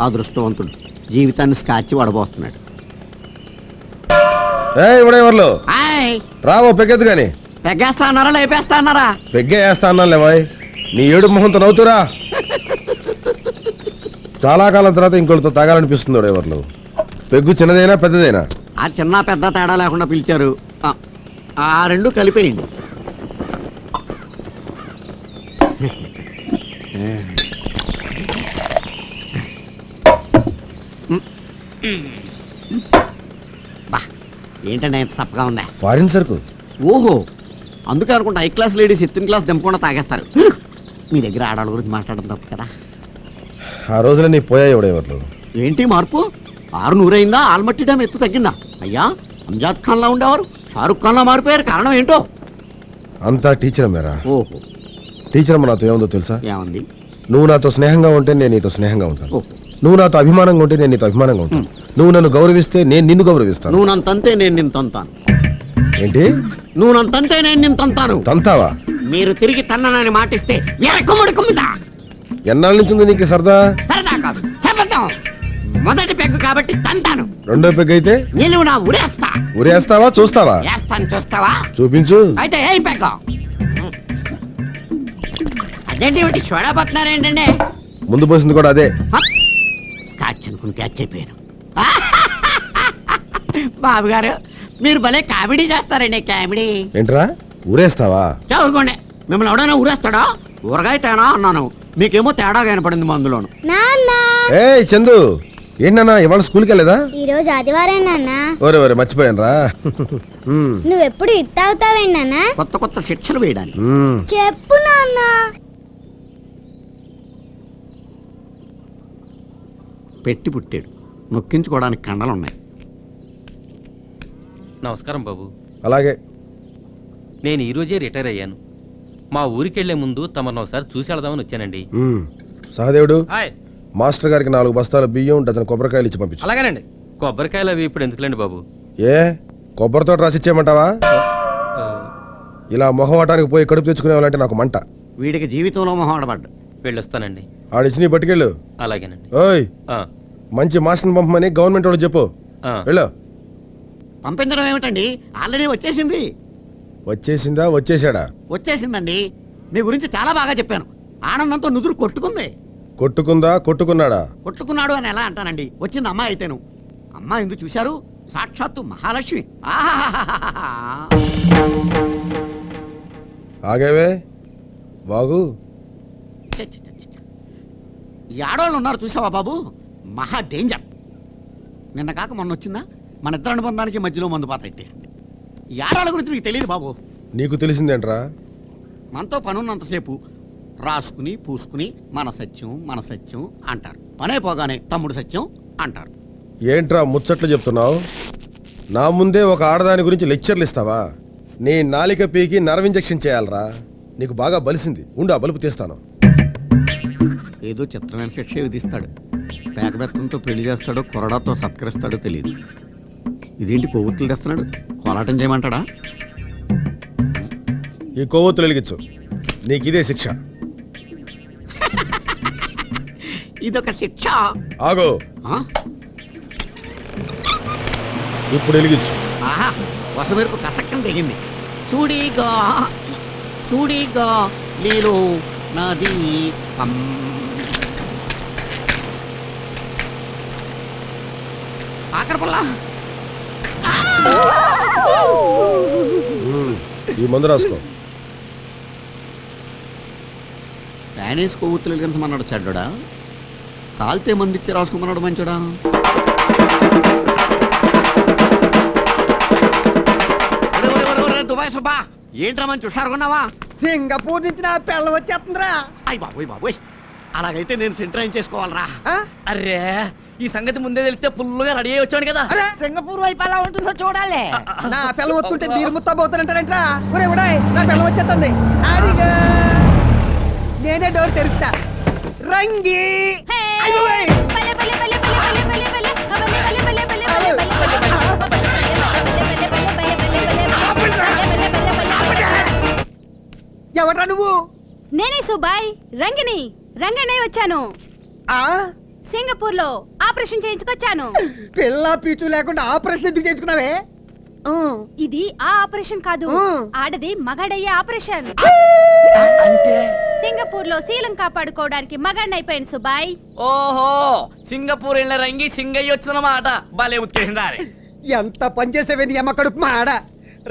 అదృష్టవంతుడు జీవితాన్ని స్కాచ్ వడబోస్తున్నాడు. ఎవరు రావో పెగ్గెద్దు గాని. పెగ్గేస్తా అన్నారా లేపేస్తా అన్నారా? పెగ్గే వేస్తా అన్నా లేవాయ్. నీ ఏడు మొహంతో నవ్వుతురా. చాలా కాలం తర్వాత ఇంకోటితో తాగాలనిపిస్తుంది. ఎవరు పెగ్గు చిన్నదైనా పెద్దదైనా? ఆ చిన్న పెద్ద తేడా లేకుండా పిలిచారు. ఆ రెండు కలిపేయండి. బా ఏంటండి ఎంత సప్పగా ఉందా? ఫారిన్ సరుకు. ఓహో, అందుకే అనుకుంటా హై క్లాస్ లేడీస్ ఎత్తిన క్లాస్ దింపకుండా తాగేస్తారు. మీ దగ్గర ఆడవాళ్ళ గురించి మాట్లాడడం తప్పు కదా. ఆ రోజున నీ పోయాయి ఎవరు? ఏంటి మార్పు? 600 అయిందా? ఆల్మట్టి డ్యామ్ ఎత్తు తగ్గిందా? అయ్యా, అంజాద్ ఖాన్లా ఉండేవారు షారుఖ్ ఖాన్లా మారిపోయారు. కారణం ఏంటో? అంతా టీచర్ మేరా. ఓహో, టీచర్ అమ్మ నాతో ఏముందో తెలుసా? ఏమంది? నువ్వు నాతో స్నేహంగా ఉంటే నేను నీతో స్నేహంగా ఉంటాను. ఓహో. నువ్వు నాతో అభిమానంగా ఉంటే నేను నీతో అభిమానంగా ఉంటాను. నువ్వు నన్ను గౌరవిస్తే నేను నిన్ను గౌరవిస్తాను. నువ్వు నన్ను తంతే నేను నిన్ను తంతాను. ఏంటి? నువ్వు నన్ను తంతే నేను నిన్ను తంతాను. తంతావా? మీరు తిరిగి తన్ననని మాటిస్తే ఎరకుమ్ముడు కుమ్ముతా. ఎన్నాళ్ళ నుంచి ఉంది నీకు సరదా? సరదా కాదు, శపథం. మొదటి పెగ్గు కాబట్టి తంతాను. రెండో పెగ్గు అయితే నిలువు నా ఉరేస్తా. ఉరేస్తావా చూస్తావా? వేస్తాను, చూస్తావా? చూపించు. అయితే ఏ పెగ్గు? అదేంటి ఒకటి చూడబోతున్నారేంటండి? ముందు పోసింది కూడా అదే. స్కాచ్ అనుకుని క్యాచ్ అయిపోయాను. బాబు గారు మీరు భలే కామెడీ చేస్తారండి. కామెడీ ఏంట్రా? ఊరేస్తావా? ఊరుకోండి. మిమ్మల్ని ఎవడైనా ఊరేస్తాడా? ఊరగాయ తేనా అన్నాను, మీకేమో తేడా కనపడింది మందులోను. ఏ చందు, ఏంటన్నా ఇవాళ స్కూల్కి వెళ్ళేదా? ఈ రోజు ఆదివారం నాన్న. ఒరే ఒరే మర్చిపోయాను రా. నువ్వెప్పుడు ఇట్టావుతావేంటి నాన్న? కొత్త కొత్త శిక్షలు వేయడానికి. చెప్పు నాన్న. పెట్టి పుట్టాడు, నొక్కించుకోవడానికి కండలున్నాయి. నమస్కారం బాబు. అలాగే. నేను ఈరోజే రిటైర్ అయ్యాను. మా ఊరికెళ్లే ముందు తమను ఒకసారి చూసి వెళదామని వచ్చానండి. సహదేవుడు, మాస్టర్ గారికి 4 బస్తాల బియ్యం, డజన్ కొబ్బరికాయలు ఇచ్చి పంపించు. అలాగేనండి. కొబ్బరికాయలు అవి ఇప్పుడు ఎందుకులేండి బాబు? ఏ కొబ్బరితో రాసిచ్చేయమంటావా? ఇలా మొహమాటానికి పోయి కడుపు తెచ్చుకునేవాళ్ళంటే నాకు మంట. వీడికి జీవితంలో మొహమాటపడ్డా. వెళ్ళొస్తానండి. ఆడిచ్చి నీ పట్టుకెళ్ళు. అలాగేనండి. ఓయ్, మంచి మాస్టర్ని పంపమని గవర్నమెంట్ వాళ్ళు చెప్పు. వెళ్ళు. పంపించడం ఏమిటండి, ఆల్రెడీ వచ్చేసింది. వచ్చేసిందా? వచ్చేసాడా? వచ్చేసిందండి. మీ గురించి చాలా బాగా చెప్పాను. ఆనందంతో నుదురు కొట్టుకుంది. కొట్టుకుందా? కొట్టుకున్నాడా? కొట్టుకున్నాడు అని ఎలా అంటానండి? వచ్చింది అమ్మాయి అయితేను. అమ్మాయి ఎందుకు చూశారు? సాక్షాత్తు మహాలక్ష్మి. ఆగేవే బాగు. ఈ ఆడవాళ్ళు ఉన్నారు చూసావా బాబు, మహా డేంజర్. నిన్న కాక మొన్న వచ్చిందా, మన ఇద్దరు అనుబంధానికి మధ్యలో మందు పాత్ర ఎట్టేసింది. ఈ ఆడవాళ్ళ గురించి మీకు తెలియదు బాబు. నీకు తెలిసిందేంట్రా? మనతో పనున్నంతసేపు రాసుకుని పూసుకుని మన సత్యం మన సత్యం అంటారు. పనైపోగానే తమ్ముడు సత్యం అంటారు. ఏంట్రా ముచ్చట్లు చెప్తున్నావు? నా ముందే ఒక ఆడదాని గురించి లెక్చర్లు ఇస్తావా? నీ నాలిక పీకి నర్వ్ ఇంజెక్షన్ చేయాలరా. నీకు బాగా బలిసింది. ఉండు, ఆ బలుపు తీస్తాను. ఏదో చిత్రమైన శిక్ష విధిస్తాడు. పేకబెత్తంతో పెళ్లి చేస్తాడో కొరడాతో సత్కరిస్తాడో తెలియదు. ఇదేంటి కొవ్వొత్తులు తెస్తున్నాడు? కోలాటం చేయమంటాడా? ఈ కొవ్వొత్తులు వెలిగించు. నీకు ఇదే శిక్ష. ఇదొక శిక్ష. ఆగో, ఇప్పుడు వెలిగించు. ఆహా, వసమెరుపు కసక్కని తెగింది. చూడిగా చూడిగా నీలో నది ఆఖరిపల్లా. ఈ మందు రాసుకో. ప్యానేస్ కొవ్వొత్తులు వెలిగించమన్నాడు చెడ్డా, కాల్తే మందిచ్చి రాసుకోమన్నాడు మంచోడా. దుబాయ్ సుబ్బా, ఏంట్రా మంచి హుషారుకున్నావా? సింగపూర్ నుంచి నా పిల్ల వచ్చేస్తుందిరా. అయ్య బాబోయ్ బాబోయ్, అలాగైతే నేను సెంటర్ చేసుకోవాలరా. అరే, ఈ సంగతి ముందే తెలిస్తే ఫుల్గా రెడీ అయ్యి వచ్చాడు కదా. సింగపూర్ వైపు ఎలా ఉంటుందో చూడాలి. నా పిల్ల వస్తుంటే మీరు ముత్తబోతానంటారంటరా? ఒరే ఉడాయ్, నా పిల్ల వచ్చేస్తుంది. అడిగా నేనే డోర్ తెరుస్తా. రంగి ఎవడ్రా నువ్వు? నేనే సుబాయ్, రంగిని రంగనే వచ్చాను. సింగపూర్ లో ఆపరేషన్ చేయించుకొచ్చాను. పిల్ల పీచు లేకుండా ఆపరేషన్ ఎందుకు చేయించుకున్నావే? ఇది ఆ ఆపరేషన్ కాదు, ఆడది మగాడయ్యే ఆపరేషన్. అంటే సింగపూర్ లో శీలం కాపాడుకోవడానికి మగాడినైపోయాను సుబాయ్. ఓహో, సింగపూర్ వెళ్ళిన రంగి సింగయ్య వచ్చినమాట. భలే ఉత్తేసిందా? ఎంత పని చేసేవే నీ అమ్మ కడుపు మాడ.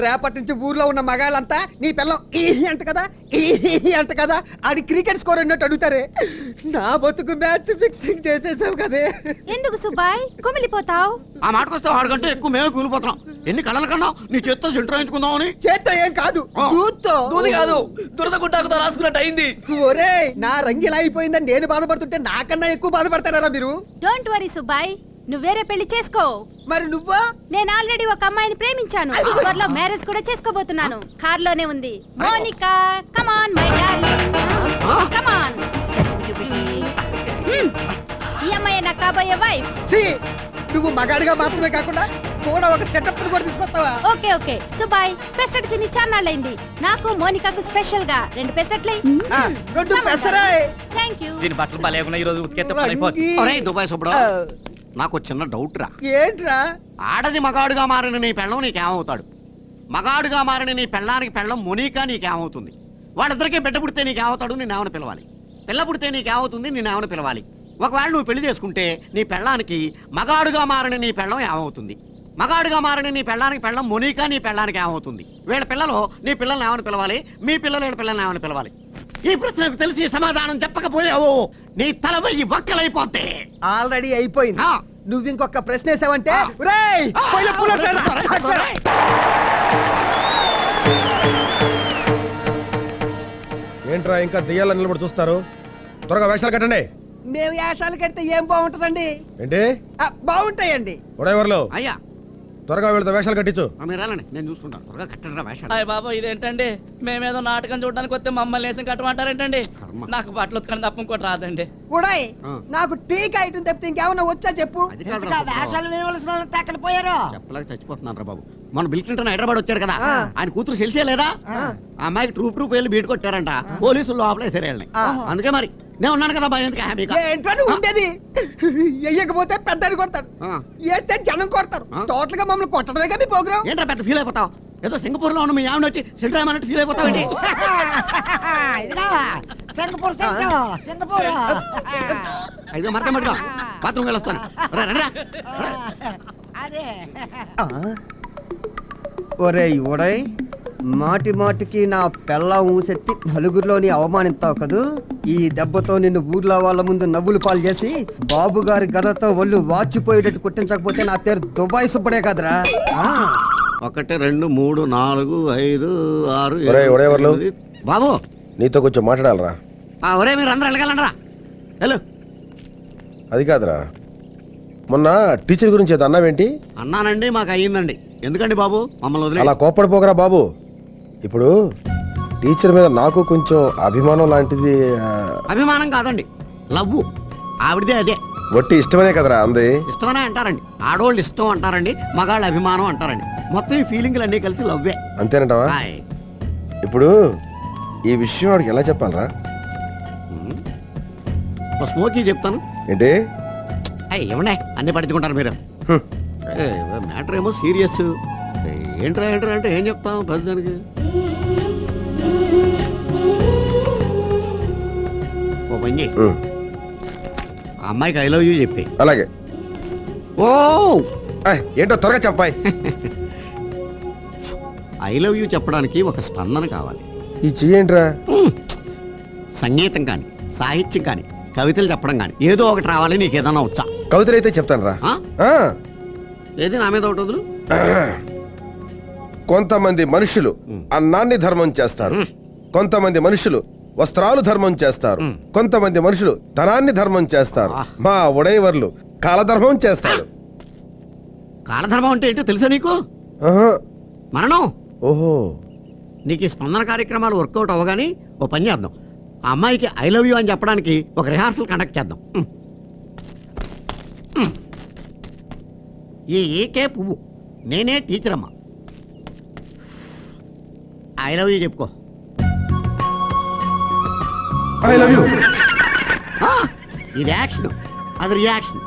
రేపటి నుంచి ఊర్లో ఉన్న మగాళ్ళంతా నీ పిల్లం ఈహి అంట కదా, ఈహి అంట కదా, ఆడి క్రికెట్ స్కోర్ అన్నట్టు అడుగుతారే. నా బతుకు మ్యాచ్ ఫిక్సింగ్ చేసేసావు కదే. ఎందుకు సుబాయ్ కుమిలిపోతావు? ఆ మాటకొస్తే వాడికంటే ఎక్కువ మేమే కూలిపోతున్నాం. ఎన్ని కళలు కన్నా నీ చేత్తో సెంటర్ వేయించుకుందామని. చేత్తో ఏం కాదు, దూత్తో. దూది కాదు, దురద గుట్టాకుతో రాసుకున్నట్టు అయింది. ఒరే, నా రంగిలా అయిపోయిందని నేను బాధపడుతుంటే నాకన్నా ఎక్కువ బాధపడతారా మీరు? డోంట్ వరీ సుబాయ్, నువ్వు వేరే పెళ్లి చేసుకో. మరి నువ్వా? నేను ఆల్రెడీ ఒక అమ్మాయిని ప్రేమించాను. త్వరలో మ్యారేజ్ కూడా చేసుకోబోతున్నాను. కార్ లోనే ఉంది. Monica, come on my darling, come on. ఈ అమ్మాయి నా కాబోయే వైఫ్. ఛీ, నువ్వు మగాడిగా మాత్రమే కాకుండా కూడా ఒక సెటప్ కూడా తీసుకొస్తావా? ఓకే ఓకే సుబాయ్, పెసరట్ తిని చాన్నాళ్ళైంది. నాకు మోనికాకు స్పెషల్ గా 2 పెసరట్లే. ఆ, 2 పెసరాయ్. Thank you. దీని బట్టలు భలేకున్నా, ఈ రోజు ఉతికేస్తే పడైపోతుంది. ఒరేయ్ దుబాయ్ సుబ్బడు, నాకు చిన్న డౌట్ రా. ఏంట్రా? ఆడది మగాడుగా మారిన నీ పెళ్ళం నీకేమవుతాడు? మగాడుగా మారిన నీ పెళ్ళానికి పెళ్ళం మొనీకా నీకేమవుతుంది? వాళ్ళిద్దరికీ బిడ్డ పుడితే నీకేమవుతాడు? నేనేమని పిలవాలి? పిల్ల పుడితే నీకేమవుతుంది? నేనేమని పిలవాలి? ఒకవేళ నువ్వు పెళ్లి చేసుకుంటే నీ పెళ్ళానికి మగాడుగా మారిన నీ పెళ్ళం ఏమవుతుంది? మగాడుగా మారిన నీ పెళ్ళానికి పెళ్ళం మొనీకా నీ పెళ్ళానికి ఏమవుతుంది? వీళ్ళ పిల్లలు నీ పిల్లల్ని ఏమని పిలవాలి? మీ పిల్లలు వీళ్ళ పిల్లల్ని ఏమని పిలవాలి? ఈ ప్రశ్నకు తెలిసి సమాధానం చెప్పకపోయావు నీ తల వెయ్యి వక్కలైపోతే. ఆల్రెడీ అయిపోయింది. ఆ. నువ్వు ఇంకొక ప్రశ్న వేసావంటే ఒరేయ్, పోయిన పుల్లట్లేరా? ఏంట్రా ఇంకా దెయ్యాల నిలబడి చూస్తారు? త్వరగా వేషాలు కట్టండి. మేము వేషాలు కడితే ఏం బాగుంటదండి? ఏంటి బాగుంటాయండి. ఉడైవర్లు అయ్యా త్వరగా వీళ్ళతో వేషాలు కట్టించు. మీరు వెళ్ళండి, నేను చూసుకుంటాను. త్వరగా కట్టండి వేషాలు. అయ్య బాబా, ఇదేంటండి? మేమేదో నాటకం చూడడానికి వస్తే మమ్మల్ని వేసం కట్టమంటారేంటండి? కర్మ. నాకు బట్టలు ఉతకని తప్ప ఇంకోటి రాదండి. ఉడాయ్, ఆ. నాకు టీ కాయటం తప్పితే ఇంకేమన్నా వచ్చా చెప్పు. అది కాదురా సుబ్బడు. అక్కడ పోయారు. చెప్పలేక చచ్చిపోతున్నాను రా బాబు. మన బిల్ క్లింటన్ హైదరాబాద్ వచ్చాడు కదా, ఆ. ఆయన కూతురు సెల్సే లేదా? ఆ అమ్మాయికి ట్రూప్ వెళ్ళి బీట్ కొట్టారంట. పోలీసులు లోపలేసారు వెళ్ళి. అందుకే మరి నేను ఉన్నాను కదా భయం ఎందుకు హ్యాపీగా. ఏంట్రా నువ్వు ఉండేది? ఎయ్యకపోతే పెద్దని కొడతారు, ఆ. వేస్తే జనం కొడతారు. ఆ. టోటల్ గా మమ్మల్ని కొట్టడమే మీ ప్రోగ్రామ్. ఏంట్రా పెద్ద ఫీల్ అయిపోతావు? ఏదో సింగపూర్ లో ఉన్న మీ ఆవిడ వచ్చి సెంటర్ అన్నట్టు ఫీల్ అయిపోతావు ఏంటి? అయితే మరక మరక బాత్రూమ్ వెళ్ళొస్తాను. రా, రా, రా. ఒరేయ్ ఒడయ్, మాటి మాటికి నా పెళ్ళ ఊసెత్తి నలుగురిలోని అవమానిస్తావు కదూ. ఈ దెబ్బతో నిన్ను ఊర్లో వాళ్ళ ముందు నవ్వులు పాలు చేసి బాబు గారి గదతో ఒళ్ళు వాచిపోయేటట్టు కుట్టించకపోతే నా పేరు దుబాయ్ సుబ్బడే కదరా. 1 2 3 4 5 6 ఒరేయ్, ఒడేవర్లు. బాబు. నీతో కొంచెం మాట్లాడాలరా. ఒరే మీరు అందరూ వెళ్ళగలండి రా. హలో. అది కాదురా, మొన్న టీచర్ గురించి ఏదో అన్నావేంటి? అన్నానండి, మాకు అయ్యిందండి. ఎందుకండి బాబు మమ్మల్ని వదిలే? అలా కోప్పడిపోకరా బాబు. ఇప్పుడు టీచర్ మీద నాకు కొంచెం అభిమానం లాంటిది. అభిమానం కాదండి, లవ్వు. ఆవిడదే అదే. వట్టి ఇష్టమనే కదరా అంది. ఇష్టమనే అంటారండి. ఆడోళ్ళు ఇష్టం అంటారండి, మగాళ్ళు అభిమానం అంటారండి. మొత్తం ఈ ఫీలింగ్లు అన్నీ కలిసి లవ్వే. అంతేనంటావా? హాయ్. ఇప్పుడు ఈ విషయం వాడికి ఎలా చెప్పాలరా? ఒక స్మోకీ చెప్తాను. ఏంటి? ఏమన్నా అన్ని పట్టించుకుంటారు మీరు. హ్మ్. మ్యాటర్ ఏమో సీరియస్. ఏంట్రా ఏంట్రా అంటే ఏం చెప్తాం పెద్దదానికి? ఓ పని చెయ్యి. హ్మ్. ఆ అమ్మాయికి ఐ లవ్ యూ చెప్పి. అలాగే. ఓ ఏంటో త్వరగా చెప్పాయి. ఐ లవ్ యూ చెప్పడానికి ఒక స్పందన కావాలి. ఈ చెయ్యేంట్రా? సంగీతం కానీ, సాహిత్యం కానీ, కవితలు చెప్పడం కానీ ఏదో ఒకటి రావాలి. నీకు ఏదన్నా వచ్చా? కవితలైతే చెప్తాను రా. ఆ? ఏది నా మీద ఒకటి వదులు. కొంతమంది మనుషులు అన్నాన్ని ధర్మం చేస్తారు, కొంతమంది మనుషులు వస్త్రాలు ధర్మం చేస్తారు, కొంతమంది మనుషులు ధనాన్ని ధర్మం చేస్తారు. మా ఉడైవర్లు కాలధర్మం చేస్తాడు. కాలధర్మం అంటే ఏంటో తెలుసా నీకు? ఆహా. మరణం. ఓహో. నీకు ఈ స్పందన కార్యక్రమాలు వర్కౌట్ అవ్వగానే ఓ పని చేద్దాం. ఆ అమ్మాయికి ఐ లవ్ యూ అని చెప్పడానికి ఒక రిహార్సల్ కండక్ట్ చేద్దాం. ఈ ఏకే పువ్వు నేనే టీచర్ అమ్మా. ఐ లవ్ యూ చెప్పుకో. I love you. ఇది యాక్షన్. అది రియాక్షన్.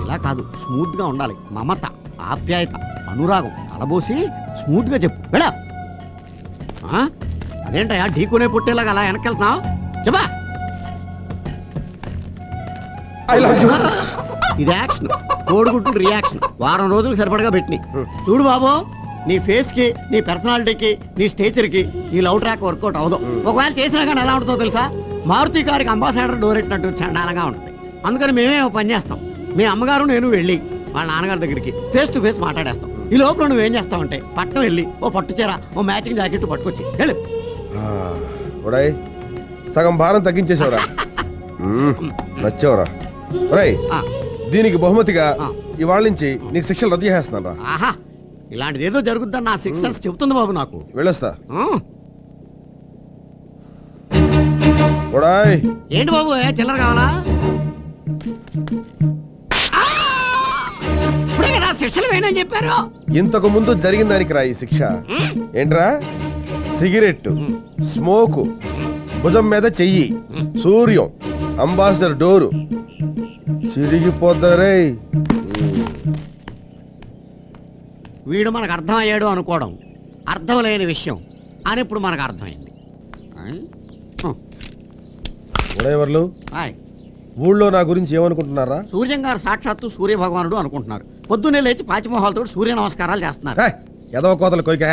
ఇలా కాదు, స్మూత్గా ఉండాలి. మమత, ఆప్యాయత, అనురాగం కలబోసి స్మూత్గా చెప్పు. వెళ్ళా. అదేంటయా ఢీకునే పుట్టేలాగా అలా వెనకెళ్తున్నావు? చెప్పా. I love you. ఇది యాక్షన్, కోడిగుడ్డు రియాక్షన్. వారం రోజులు సరిపడగా పెట్టినాయి. చూడు బాబు, నీ ఫేస్కి, నీ పర్సనాలిటీకి, నీ స్టేచర్కి ఈ లవ్ ట్రాక్ వర్కౌట్ అవ్వదు. ఒకవేళ చేసినా కానీ ఎలా ఉంటుందో తెలుసా? మారుతి గారికి అంబాసిడర్ డోర్ ఎట్టినట్టు చండాలంగా ఉంటుంది. అందుకని మేమే ఓ పని చేస్తాం. మీ అమ్మగారు నేను వెళ్ళి వాళ్ళ నాన్నగారి దగ్గరికి ఫేస్ టు ఫేస్ మాట్లాడేస్తాం. ఈ లోపల నువ్వేం చేస్తావంటే పట్టణం వెళ్ళి ఓ పట్టు చీర, ఓ మ్యాచింగ్ జాకెట్ పట్టుకొచ్చి వెళ్ళు. ఒడయ్, సగం భారం తగ్గించేసావురా. నచ్చావురా. ఒరేయ్, ఆ, దీనికి బహుమతిగా ఆ. ఇవాళ నుంచి నీకు శిక్షలు రద్దు చేసేస్తున్నాను రా. ఆహా, ఇలాంటిది ఏదో జరుగుద్దని నా సిక్స్ సెన్స్ చెబుతుంది బాబు నాకు. వెళ్ళొస్తా. ఆ, ఒడాయ్, ఏంటి బాబు, చిల్లర కావాలా? ఆ! ఇప్పుడే కదా శిక్షలు వేయనని చెప్పారు. ఇంతకు ముందు జరిగిన దానికి రా ఈ శిక్ష. ఏంట్రా? సిగరెట్, స్మోకు, భుజం మీద చెయ్యి, సూర్యం, అంబాసిడర్ డోరు. చిరిగిపోద్దరే. వీడు మనకు అర్థమయ్యాడు అనుకోవడం అర్థం లేని విషయం అని ఇప్పుడు మనకు అర్థమైంది. ఉడయవర్లు, హాయ్. ఊళ్ళో నా గురించి ఏమనుకుంటున్నారా? సూర్యం గారు సాక్షాత్తు సూర్య భగవానుడు అనుకుంటున్నారు. పొద్దున్నే లేచి పాచిమోహాలతో సూర్య నమస్కారాలు చేస్తున్నారు. ఎదవ కోతలు కొయ్క.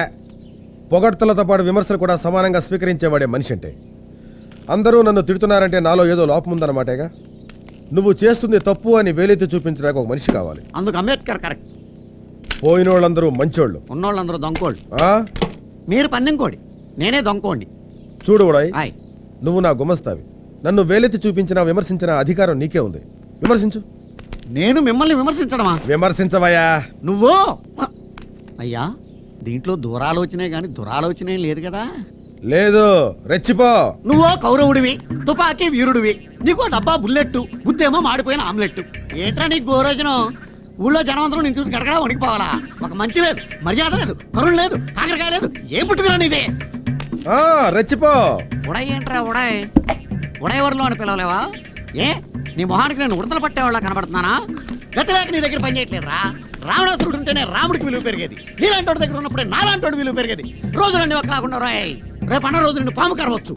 పొగడ్తలతో పాటు విమర్శలు కూడా సమానంగా స్వీకరించేవాడే మనిషి అంటే. అందరూ నన్ను తిడుతున్నారంటే నాలో ఏదో లోపం ఉందన్నమాటేగా. నువ్వు చేస్తుంది తప్పు అని వేలెత్తి చూపించడానికి ఒక మనిషి కావాలి. అందుకు అంబేద్కర్ కరెక్ట్. పోయినోళ్ళందరూ మంచోళ్ళు, ఉన్నోళ్ళందరూ దొంకోళ్ళు. ఆ? మీరు పన్నెంకోడి, నేనే దొంకోండి. చూడు ఉడాయ్, హాయ్. నువ్వు నా గుమస్తావి. నన్ను వేలెత్తి చూపించినా విమర్శించిన అధికారం నీకే ఉంది. విమర్శించు. నేను మిమ్మల్ని విమర్శించడమా? విమర్శించవయ్యా. నువ్వు అయ్యా, దీంట్లో దూరాలోచనే గాని దురాలోచనే లేదు కదా. లేదు, రెచ్చిపో. నువ్వో కౌరవుడివి, తుపాకీ వీరుడివి, నీకో డబ్బా బుల్లెట్టు, బుద్ధేమో మాడిపోయిన ఆమ్లెట్. ఏంట్రా నీకు గోరోజనం? ఊళ్ళో జనమంతరం నేను చూసి గడగడా వణికిపోవాలా? ఒక మంచి లేదు, మర్యాద లేదు, కరుణ లేదు, కాకరకాయ లేదు. ఏం పుట్టుకురా నీదే? ఆ, రెచ్చిపో. ఉడాయ్ ఏంట్రా ఉడాయ్? ఉడాయవర్లో అని పిలవలేవా? ఏ నీ మొహానికి నేను ఉడతలు పట్టేవాళ్ళ కనబడుతున్నానా? గతి లేక నీ దగ్గర పని చేయట్లేదురా. రావణాసురుడు ఉంటేనే రాముడికి విలువ పెరిగేది. నీలాంటి వాడి దగ్గర ఉన్నప్పుడే నాలాంటి విలువ పెరిగేది. రోజులన్నీ ఒకలాకుండా రాయ్. రేపు అన్న రోజు నిన్ను పాము కరవచ్చు,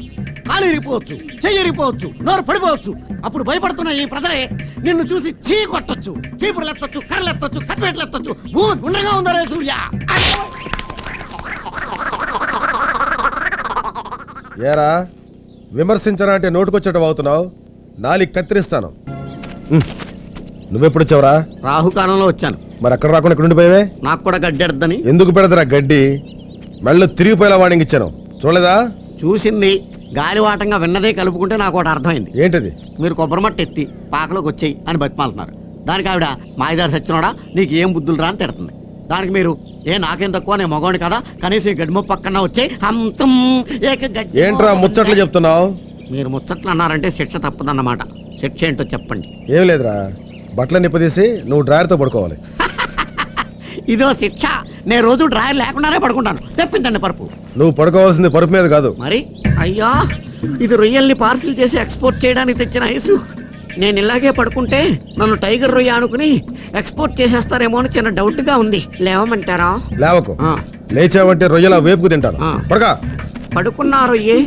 కాలు ఇరిగిపోవచ్చు, చెయ్యి ఇరిగిపోవచ్చు, నోరు పడిపోవచ్చు. అప్పుడు భయపడుతున్న ఈ ప్రజలే నిన్ను చూసి చీ కొట్టొచ్చు, చీపురులు ఎత్తొచ్చు, కర్రలు ఎత్తొచ్చు, కత్తిపేటలు ఎత్తొచ్చు. భూమి గుండ్రగా ఉందా రే సూర్య? ఏరా, విమర్శించరా అంటే నోటుకొచ్చేటవి అవుతున్నావు. నాలికి కత్తిరిస్తాను. నువ్వెప్పుడు వచ్చావురా? రాహుకాలంలో వచ్చాను. మరి అక్కడ రాకుండా ఇక్కడ ఉండిపోయావే? నాకు కూడా గడ్డెడద్దని. ఎందుకు పెడతారా గడ్డి? మెళ్ళు తిరిగిపోయేలా వాడింగ్ ఇచ్చాను, చూడలేదా? చూసింది గాలివాటంగా విన్నదే కలుపుకుంటే నాకు ఒకటి అర్థమైంది. ఏంటది? మీరు కొబ్బరిమట్ట ఎత్తి పాకలోకి వచ్చేయి అని బతిమాలుతున్నారు. దానికి ఆవిడ మాయదారి సచ్చినోడా నీకు ఏం బుద్ధులు రా అని తిడుతుంది. దానికి మీరు నాకేం తక్కువ, నేను మగవాడిని కదా, కనీసం ఈ గడ్డి పక్కన వచ్చే హంతం ఏక గడ్డి. ఏంట్రా ముచ్చట్లు చెప్తున్నావు? మీరు ముచ్చట్లు అన్నారంటే శిక్ష తప్పదన్నమాట. శిక్ష ఏంటో చెప్పండి. ఏం లేదురా, బట్టలు నిప్పదీసి నువ్వు డ్రాయర్తో పడుకోవాలి. ఇదో శిక్ష. నేను రోజు డ్రాయర్ లేకుండానే పడుకుంటాను. తెప్పించండి పరుపు. నువ్వు పడుకోవాల్సింది పరుపు మీద కాదు. మరి అయ్యా, ఇది రొయ్యల్ని పార్సిల్ చేసి ఎక్స్పోర్ట్ చేయడానికి తెచ్చిన ఐసు. నేను ఇలాగే పడుకుంటే నన్ను టైగర్ రొయ్య అనుకుని ఎక్స్పోర్ట్ చేసేస్తారేమో అని చిన్న డౌట్ గా ఉంది. లేవమంటారా? లేవకు. ఆ. లేచావంటే రొయ్యలా వేపుకు తింటాను. ఆ. పడక. పడుకున్నా రొయ్యే,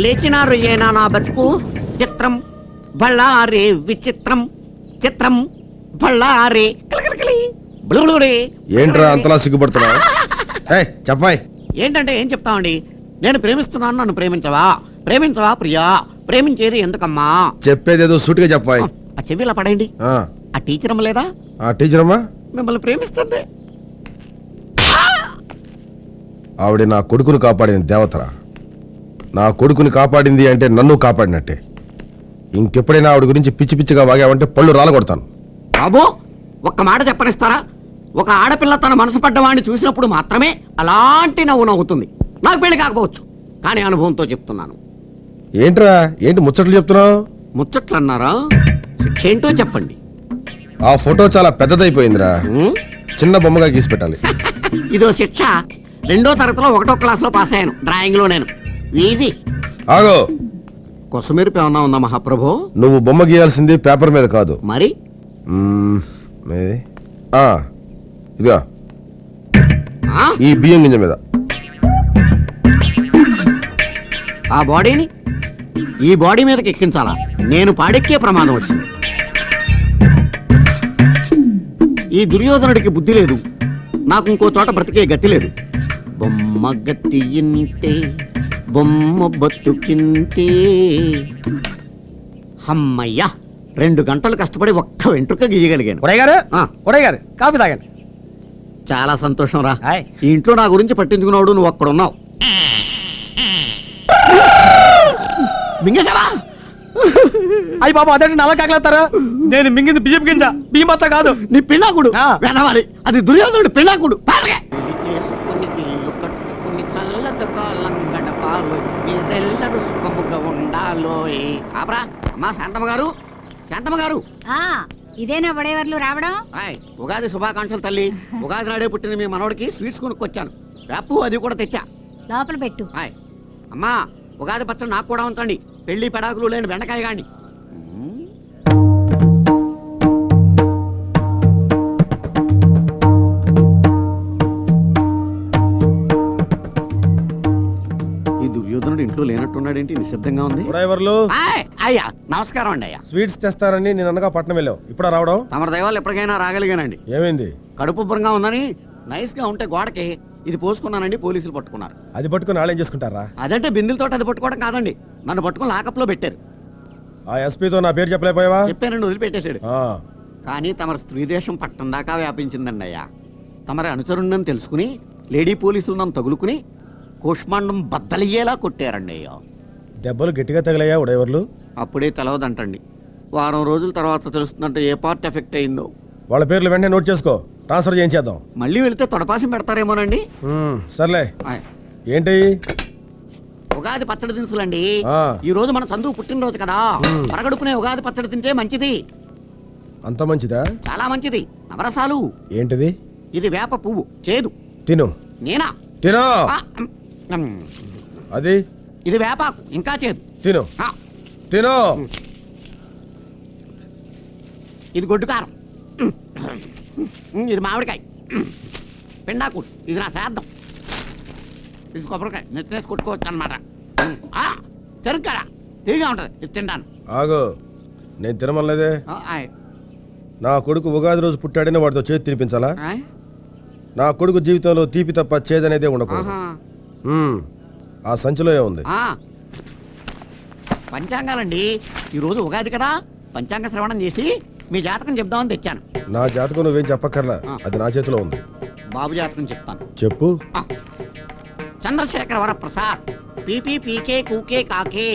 లేచినా రొయ్యేనా నా బతుకు. చిత్రం బళ్ళారే విచిత్రం, చిత్రం బళ్ళారే కిలకిలకిలి బులుబులుడే. ఏంట్రా అంతలా సిగ్గుపడుతున్నావు? చెప్పాయ్. ఏంటంటే ఏం చెప్తామండి? నేను ప్రేమిస్తున్నాను, నన్ను ప్రేమించవా? ప్రేమించవా ప్రియా? ప్రేమించేది ఎందుకమ్మా? చెప్పేదేదో సూటిగా చెప్పాయ్. ఆ చెవి ఇలా పడేయండి. ఆ టీచర్ అమ్మ లేదా? ఆ టీచర్ అమ్మా మిమ్మల్ని ప్రేమిస్తుంది. ఆవిడ నా కొడుకుని కాపాడిన దేవతరా. నా కొడుకుని కాపాడింది అంటే నన్ను కాపాడినట్టే. ఇంకెప్పుడైనా ఆవిడ గురించి పిచ్చి పిచ్చిగా వాగావంటే పళ్ళు రాలగొడతాను. బాబు, ఒక్క మాట చెప్పనిస్తారా? ఒక ఆడపిల్ల తన మనసు పడ్డవాడిని చూసినప్పుడు మాత్రమే అలాంటి నవ్వు నవ్వుతుంది. నాకు పెళ్లి కాకపోవచ్చు, కానీ అనుభవంతో చెప్తున్నాను. ఏంట్రా, ఏంటి ముచ్చట్లు చెప్తున్నావు? ముచ్చట్లు అన్నారా? శిక్ష ఏంటో చెప్పండి. ఆ ఫోటో చాలా పెద్దదైపోయిందిరా. ఉం? చిన్న బొమ్మగా గీసి పెట్టాలి. ఇదో శిక్ష. 2వ తరగతిలో 1వ క్లాస్లో పాస్ అయ్యాను డ్రాయింగ్లో నేను. ఈజీ. ఆగో, కొసమెరుపు ఏమన్నా ఉందా మహాప్రభో? నువ్వు బొమ్మ గీయాల్సింది పేపర్ మీద కాదు. మరి ఏది? ఇదిగా ఆ? ఈ బియ్యం గింజ మీద. ఆ బాడీని ఈ బాడీ మీదకి ఎక్కించాలా? నేను పాడెక్కే ప్రమాదం వచ్చింది. ఈ దుర్యోధనుడికి బుద్ధి లేదు, నాకు ఇంకో చోట బ్రతికే గతి లేదు. బొమ్మ గతి ఇంతే, బొమ్మ బతుకింతే. అమ్మయ్యా, 2 గంటలు కష్టపడి ఒక్క వెంట్రుక గీయగలిగాను. ఉడయ్ గారు కాఫీ తాగండి. చాలా సంతోషం రా. హాయ్. ఈ ఇంట్లో నా గురించి పట్టించుకున్నాడు, నువ్వు అక్కడున్నావు. మింగేశావా? అయ్యి బాబు అదే నల్ల కాకలేస్తారా? నేను మింగింది బియ్యం గింజ, బియ్యం అంతా కాదు. నీ పిల్లాకుడు ఆ. వెనవాలి, అది దుర్యోధనుడు పిల్లాకుడు. పాలగే. పెళ్లి చేసుకుని ఇల్లు కట్టుకుని చల్లటి కాలం గడపాలో, మీరెల్లరూ సుఖముగా ఉండాలోయ్. ఆపరా అమ్మా. శాంతమ్మ గారు, శాంతమ్మ గారు. ఇదేనా వడేవర్లు రావడం? హాయ్, ఉగాది శుభాకాంక్షలు తల్లి. ఉగాది నాడే పుట్టిన మీ మనవడికి స్వీట్స్ కొనుక్కొచ్చాను. వేపు అది కూడా తెచ్చా. లోపల పెట్టు. హాయ్ అమ్మా, ఉగాది పచ్చడి నాకు కూడా ఉంచండి. పెళ్లి పెడాకులు లేని బెండకాయ గాని. ఈ దుర్యోధనుడు ఇంట్లో లేనట్టున్నాడేంటి? నిశ్శబ్దంగా ఉంది. డ్రైవర్లు హాయ్ అయ్యా, నమస్కారం అండి. అయ్యా, స్వీట్స్ తెస్తారని నేను అనగా పట్నం వెళ్ళావు, ఇప్పుడు రావడం తమర దైవాలు ఎప్పటికైనా రాగలిగానండి. ఏమైంది? కడుపు ఉబ్బరంగా ఉందని నైస్ గా ఉంటే గోడకి ఇది పోసుకున్నానండి, పోలీసులు పట్టుకున్నారు. అది పట్టుకుని నాళేం చేసుకుంటారా? అదంటే బిందెలతో అది పట్టుకోవడం కాదండి, నన్ను పట్టుకుని లాకప్లో పెట్టారు. ఆ ఎస్పీతో నా పేరు చెప్పలేకపోయావా? చెప్పానండి, వదిలిపెట్టేశాడు. ఆ, కానీ తమర స్త్రీ దేశం పట్టం దాకా వ్యాపించిందండి అయ్యా. తమరి అనుచరుణ్ణని తెలుసుకుని లేడీ పోలీసులు నన్ను తగులుకుని కూష్మాండం బద్దలయ్యేలా కొట్టారండి అయ్యా. దెబ్బలు గట్టిగా తగిలాయా డ్రైవర్లు? అప్పుడే తెలవదంటండి, వారం రోజుల తర్వాత తెలుస్తుందంటే ఏ పార్ట్ ఎఫెక్ట్ అయిందో. వాళ్ళ పేర్లు వెంటనే నోట్ చేసుకో, ట్రాన్స్ఫర్ చేయించేద్దాం. మళ్ళీ వెళితే తొడపాసం పెడతారేమోనండి. సర్లే. ఆయ్. ఏంటి? ఉగాది పచ్చడి దినుసులండి. ఆ. ఈ రోజు మన చందువు పుట్టినరోజు కదా, పరగడుపునే ఉగాది పచ్చడి తింటే మంచిది. అంత మంచిదా? చాలా మంచిది. నవరసాలు. ఏంటిది? ఇది వేప పువ్వు, చేదు. తిను. నేనా? తిను. ఆ, మ్, అది ఇది వేపాకు, ఇంకా చేదు. తిను. ఆ, తిను. ఇది గొడ్డు కారం. ఇది మామిడికాయ. పిండాకు, ఇది నా శ్రాద్ధం. ఇది కొబ్బరికాయ, నెత్తేసి కొట్టుకోవచ్చు అనమాట. చెరుకు కదా, తీగా ఉంటుంది, ఇది తింటాను. ఆగు, నేను తినమనలేదే. ఆయ్. నా కొడుకు ఉగాది రోజు పుట్టాడని వాడితో చేతి తినిపించాలా? ఆయ్. నా కొడుకు జీవితంలో తీపి తప్ప చేదనేదే ఉండకూడదు. ఆహా. ఆ సంచిలో ఏముంది? ఆ, పంచాంగాలండి. ఈరోజు ఉగాది కదా, పంచాంగ శ్రవణం చేసి మీ జాతకం చెప్దామని తెచ్చాను. నా జాతకం నువ్వేం చెప్పక్కర్లా, అది నా చేతిలో ఉంది. బాబు జాతకం చెప్తాను. చెప్పు. చంద్రశేఖర వరప్రసాద్, పీపీ పీకే కూకే కాకే.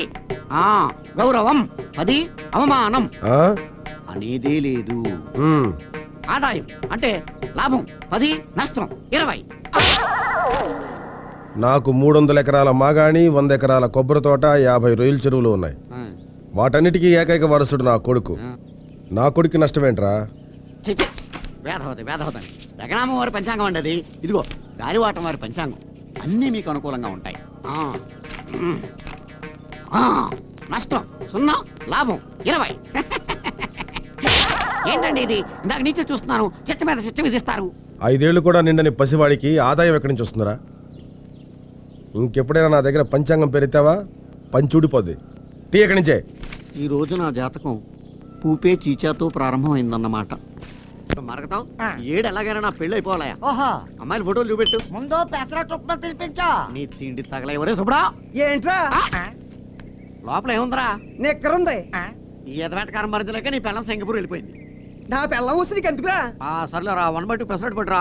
గౌరవం 10, అవమానం ఆ? అనేదే లేదు. ఉమ్. ఆదాయం అంటే లాభం 10, నష్టం 20. నాకు 300 ఎకరాల మాగాణి, 100 ఎకరాల కొబ్బరి తోట, 50 రొయ్యల చెరువులు ఉన్నాయి. వాటన్నిటికీ ఏకైక వారసుడు నా కొడుకు. నా కొడుకు నష్టమేంట్రా? చిచి, వేధవతి. జగనామ వారి పంచాంగం అండి అది. ఇదిగో గాలివాటం వారి పంచాంగం. అన్నీ మీకు అనుకూలంగా ఉంటాయి. నష్టం 0, లాభం 20. ఏంటండి ఇది? ఇందాక నీచే చూస్తున్నాను, చిత్త మీద చిత్త విధిస్తారు. 5 ఏళ్ళు కూడా నిండని పసివాడికి ఆదాయం ఎక్కడి నుంచి వస్తుందిరా? ఇంకెప్పుడైనా నా దగ్గర పంచాంగం పెరితావా పంచుడిపోద్ది. తీ ఎక్కడి నుంచే. ఈ రోజు నా జాతకం పూపే చీచాతో ప్రారంభమైందన్నమాట. మరగతాం ఏడు ఎలాగైనా నా పెళ్ళి అయిపోవాలయా. ఓహో, అమ్మాయిల ఫోటోలు చూపెట్టు. ముందు పెసరట్టు ఉప్మా తినిపించా. నీ తిండి తగల ఎవరే సుబ్రా. ఏంట్రా? లోపల ఏముందిరా? నిక్కరుంది. ఈ ఎదవేటకారం మరింతలేక నీ పిల్లం సింగపూర్ వెళ్ళిపోయింది. నా పిల్లం ఊసిరికి ఎందుకురా? సర్లేరా, 1/2 పెసరట్టు పట్టురా.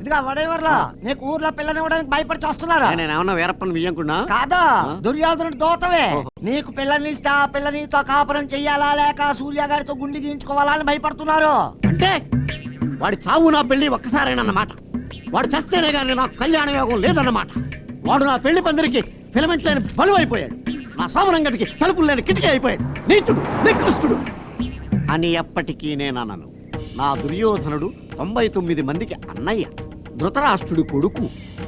ఇదిగా వడేవర్లా నీకు ఊర్లో పిల్లనివ్వడానికి భయపడి చేస్తున్నారా? నేనేమన్నా వీరప్పని వియ్యంకున్నా? కాదా, దుర్యోధనుడు దోతవే. ఓహో. నీకు పిల్లల్ని ఇస్తే ఆ పిల్లనితో కాపురం చెయ్యాలా లేక సూర్య గారితో గుండి గీయించుకోవాలా అని భయపడుతున్నారు. అంటే వాడి చావు నా పెళ్లి ఒక్కసారేనన్నమాట. వాడు చస్తేనే కానీ నాకు కళ్యాణ యోగం లేదన్నమాట. వాడు నా పెళ్లి పందిరికి ఫిలమెంట్ లేని బలువు అయిపోయాడు. నా సోమరంగడికి తలుపులు లేని కిటికీ అయిపోయాడు. నీచుడు, నికృష్టుడు అని ఎప్పటికీ నేనన్నాను. నా దుర్యోధనుడు 99 మందికి అన్నయ్య, ధృతరాష్ట్రుడి కొడుకు,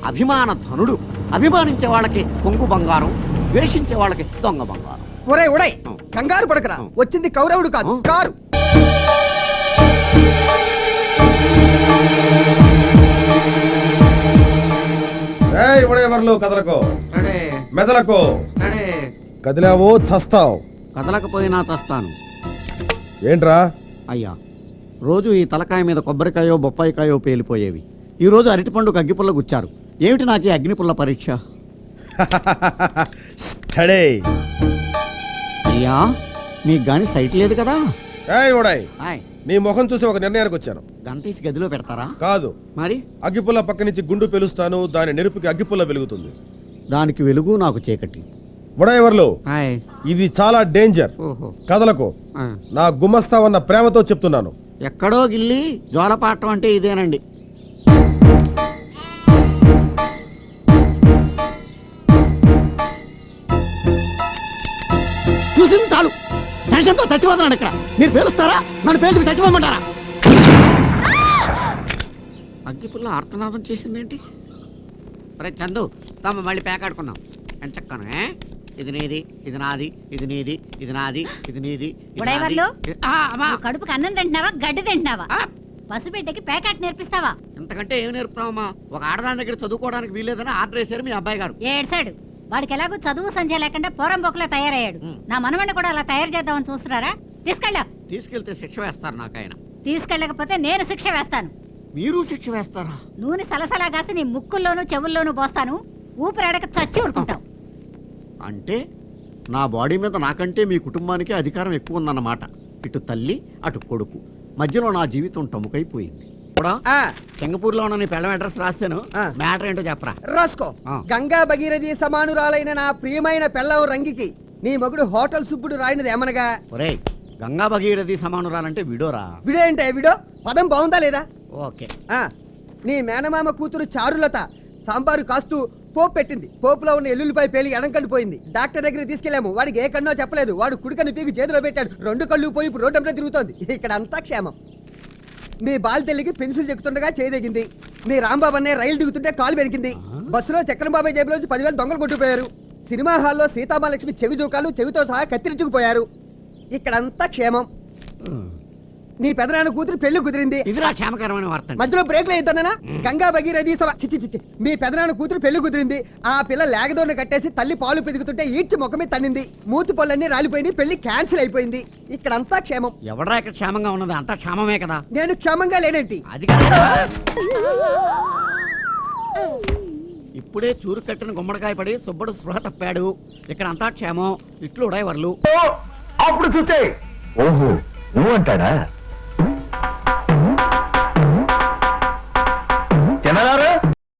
అభిమాన ధనుడు. అభిమానించే వాళ్ళకి కొంగు బంగారం, ద్వేషించే వాళ్ళకి దొంగ బంగారం. ఒరే ఉడయ్ ఆ. కంగారు పడకరా ఆ. వచ్చింది కౌరవుడు కాదు ఆ. కారు ఏయ్ ఉడయవర్లు కదలకు సరే మెదలకు సరే కదిలావో చస్తావు. కదలకపోయినా చస్తాను. ఏంట్రా అయ్యా రోజు ఈ తలకాయ మీద కొబ్బరికాయో బొప్పాయికాయో పేలిపోయేవి. ఈరోజు అరటిపండుకు అగ్గిపుల్ల గుచ్చారు. ఏమిటి నాకు ఈ అగ్నిపుల్ల పరీక్ష? స్టడీ. అయ్యా మీకు గాని సైట్ లేదు కదా? ఏయ్ ఉడయ్, హాయ్ నీ ముఖం చూసి ఒక నిర్ణయానికి వచ్చాను. గన్ తీసి గదిలో పెడతారా? కాదు, మరి అగ్గిపుల్ల పక్క నుంచి గుండు పెలుస్తాను, దాని నెరుపుకి అగ్గిపుల్ల వెలుగుతుంది. దానికి వెలుగు నాకు చీకటి. ఉడయవర్లు, హాయ్ ఇది చాలా డేంజర్. ఓహో కదలకు. ఆ. నా గుమస్తావన్న ప్రేమతో చెప్తున్నాను. ఎక్కడో గిల్లి జోలపాటం అంటే ఇదేనండి. చూసింది చాలు. టెన్షన్తో చచ్చిపోతున్నాను ఇక్కడ. మీరు పేలుస్తారా? నన్ను పేలుకు చచ్చిపోమంటారా? అగ్గిపుల్ల ఆర్తనాదం చేసిందేంటి? రే చందు, తమ మళ్ళీ పేకాడుకుందాం. ఎంచక్కను ఇది నీది, ఇది నాది, ఇది నీది, ఇది నాది, ఇది నీది, ఇది ఉడయవర్లు? నాది. అమ్మా. నువ్వు కడుపుకి అన్నం తింటున్నావా గడ్డి తింటున్నావా? ఆ, పసిబిడ్డకి ప్యాకెట్ నేర్పిస్తావా? ఇంతకంటే ఏం నేర్పుతావమ్మా? ఒక ఆడదాని దగ్గర చదువుకోవడానికి వీలేదని ఆర్డర్ వేశారు మీ అబ్బాయి గారు. ఏడ్సాడు. వాడికి ఎలాగో చదువు సంధ్య లేకుండా పోరంబొక్కలా తయారయ్యాడు. నా మనవణ్ణి కూడా అలా తయారు చేద్దామని చూస్తున్నారా? తీసుకెళ్ళా. తీసుకెళ్తే శిక్ష వేస్తారు నాకు ఆయన. తీసుకెళ్ళకపోతే నేను శిక్ష వేస్తాను. మీరు శిక్ష వేస్తారా? నూనె సలసలా కాసి నీ ముక్కుల్లోనూ చెవుల్లోనూ పోస్తాను. ఊపిరాడక చచ్చి ఊరుకుంటావు. అంటే నా బాడీ మీద నాకంటే మీ కుటుంబానికి అధికారం ఎక్కువ ఉందన్నమాట. ఇటు తల్లి అటు కొడుకు, మధ్యలో నా జీవితం టముకైపోయింది. కూడా ఆ, సింగపూర్లో ఉన్న నీ పెళ్ళం అడ్రస్ రాస్తాను. ఆ. మ్యాటర్ ఏంటో చెప్పరా? రాసుకో. ఆ. గంగా భగీరథి సమానురాలైన నా ప్రియమైన పెళ్ళం రంగికి నీ మగుడు హోటల్ సుబ్బుడు రాయినది ఏమనగా ఒరేయ్, గంగా భగీరథి సమానురాలంటే విడోరా? విడో ఏంటే విడో పదం బాగుందా లేదా? ఓకే. ఆ, నీ మేనమామ కూతురు చారులత సాంబారు కాస్తూ పోపు పెట్టింది. పోపులో ఉన్న ఎల్లుల్లిపై పేలి ఎడంకండిపోయింది. డాక్టర్ దగ్గర తీసుకెళ్లాము. వాడికి ఏ కన్నో చెప్పలేదు. వాడు కుడికన్ను పీకి చేతిలో పెట్టాడు. 2 కళ్ళు పోయి ఇప్పుడు రోడ్డంతా తిరుగుతోంది. ఇక్కడ అంతా క్షేమం. మీ బాలితల్లికి పెన్సిల్ చెక్కుతుండగా చేయదగింది. మీ రాంబాబు అనే రైలు దిగుతుంటే కాలు పెరిగింది. బస్సులో చక్రం బాబాయ్ జేబులోంచి 10,000 దొంగలు కొట్టుకుపోయారు. సినిమా హాల్లో సీతామహాలక్ష్మి చెవి జోకాలు చెవితో సహా కత్తిరించుకుపోయారు. ఇక్కడంతా క్షేమం. నీ పెదనాన్న కూతురు పెళ్లి కుదిరింది. ఇదిరా క్షేమకరమైన వార్త. మధ్యలో బ్రేక్లు అవుతానా? గంగా భగీరథి మీ పెదనాన్న కూతురు పెళ్లి కుదిరింది. ఆ పిల్ల లేగదోడిని కట్టేసి తల్లి పాలు పెరుగుతుంటే ఈడ్చి ముఖమే తన్నింది. మూతి పళ్ళన్నీ రాలిపోయింది. పెళ్లి క్యాన్సిల్ అయిపోయింది. ఇక్కడంతా క్షేమం. ఎవడరా ఇక్కడ క్షేమంగా ఉన్నది? అంతా క్షేమమే కదా? నేను క్షేమంగా లేనేంటి? అది కాదు. ఇప్పుడే చూరు కట్టిన గుమ్మడికాయ పడి సుబ్బడు స్పృహ తప్పాడు. ఇక్కడ అంతా క్షేమం. ఇట్లు ఉడయవర్లు. అప్పుడు చూచే ఓహో నువ్వు అంటాడా